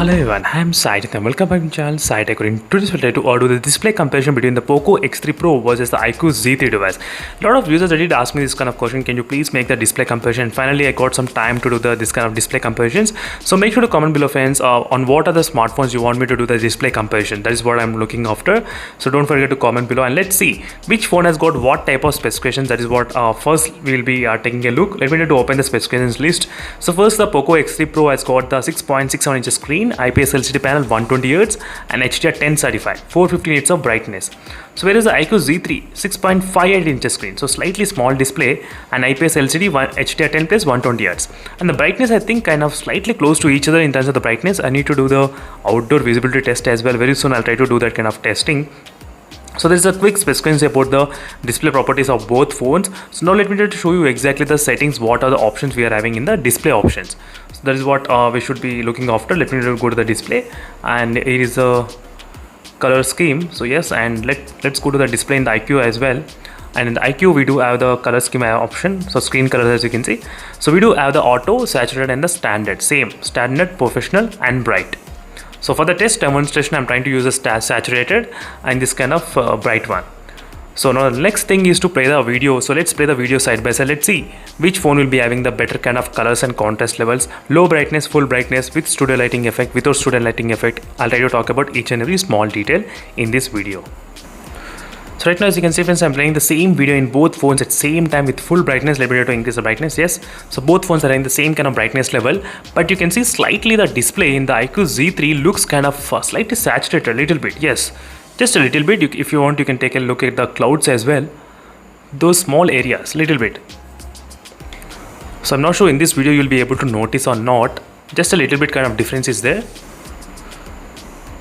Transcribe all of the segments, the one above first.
Hello everyone, I am Sai and welcome back to my channel Sai Tech. In today's video, to do the display comparison between the Poco X3 Pro versus the iQOO Z3 device. A lot of users did ask me this kind of question, can you please make the display comparison? And finally, I got some time to do this kind of display comparisons. So make sure to comment below, friends, on what are the smartphones you want me to do the display comparison. That is what I'm looking after. So don't forget to comment below and let's see which phone has got what type of specifications. That is what first we'll be taking a look. Let me to open the specifications list. So first, the Poco X3 Pro has got the 6.67 inches screen, IPS LCD panel 120 Hz and HDR 10 certified, 450 nits of brightness. So whereas the iQOO Z3 6.58 inches screen, so slightly small display and IPS LCD HDR 10 plus 120 Hz, and the brightness I think kind of slightly close to each other in terms of the brightness. I need to do the outdoor visibility test as well. Very soon I'll try to do that kind of testing. So there is a quick specification about the display properties of both phones. So now let me try to show you exactly the settings, what are the options we are having in the display options. So that is what we should be looking after. Let me go to the display and here is a color scheme. So yes, and let's go to the display in the iQOO as well. And in the iQOO we do have the color scheme option, so screen colors as you can see. So we do have the auto, saturated and the standard, same standard, professional and bright. So for the test demonstration, I'm trying to use a saturated and this kind of bright one. So now the next thing is to play the video. So let's play the video side by side. Let's see which phone will be having the better kind of colors and contrast levels, low brightness, full brightness, with studio lighting effect, without studio lighting effect. I'll try to talk about each and every small detail in this video. So right now, as you can see, friends, I'm playing the same video in both phones at the same time with full brightness. Let me try to increase the brightness. Yes, so both phones are in the same kind of brightness level, but you can see slightly the display in the iQOO Z3 looks kind of slightly saturated a little bit. Yes, just a little bit. If you want, you can take a look at the clouds as well. Those small areas, little bit. So I'm not sure in this video you'll be able to notice or not. Just a little bit kind of difference is there.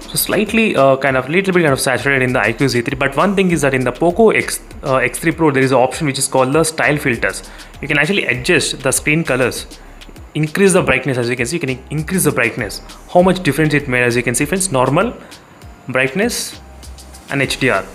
So slightly little bit saturated in the iQOO Z3, but one thing is that in the Poco X3 Pro there is an option which is called the style filters. You can actually adjust the screen colors, increase the brightness. As you can see, you can increase the brightness. How much difference it made, as you can see, friends, normal, brightness and HDR.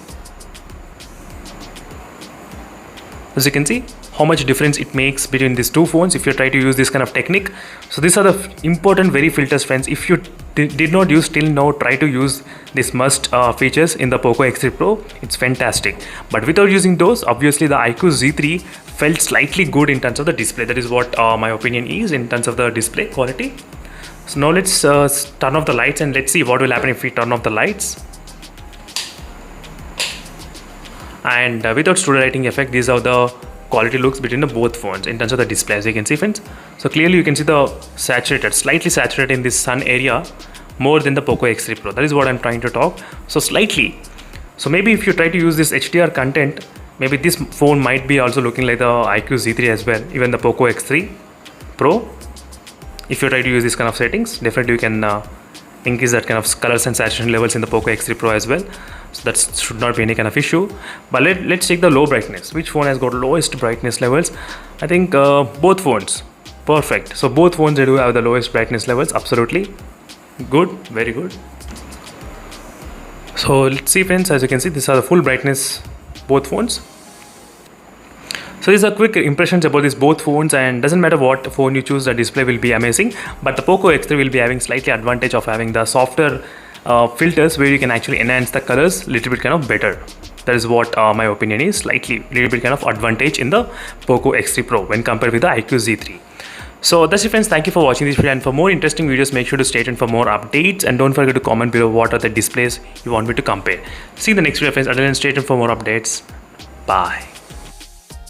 As you can see how much difference it makes between these two phones if you try to use this kind of technique. So these are the important very filters, friends. If you did not use till now, try to use these must features in the Poco X3 Pro. It's fantastic. But without using those, obviously the iQOO Z3 felt slightly good in terms of the display. That is what my opinion is in terms of the display quality. So now let's turn off the lights and let's see what will happen if we turn off the lights. And without studio lighting effect, these are the quality looks between the both phones in terms of the display, as you can see, friends. So clearly you can see the slightly saturated in this sun area more than the Poco X3 Pro. That is what I'm trying to talk. So slightly. So maybe if you try to use this HDR content, maybe this phone might be also looking like the iQOO Z3 as well, even the Poco X3 Pro. If you try to use this kind of settings, definitely you can increase that kind of colors and saturation levels in the Poco X3 Pro as well. So that should not be any kind of issue. But let's take the low brightness. Which phone has got lowest brightness levels? I think both phones. Perfect. So both phones, they do have the lowest brightness levels. Absolutely good, very good. So let's see, friends. As you can see, these are the full brightness both phones. So these are quick impressions about these both phones, and doesn't matter what phone you choose, the display will be amazing. But the Poco X3 will be having slightly advantage of having the softer filters where you can actually enhance the colors little bit kind of better. That is what my opinion is, slightly little bit kind of advantage in the Poco X3 Pro when compared with the iQOO Z3. So that's it, friends. Thank you for watching this video, and for more interesting videos, make sure to stay tuned for more updates, and don't forget to comment below what are the displays you want me to compare. See you in the next video, friends. Until then, stay tuned for more updates. Bye.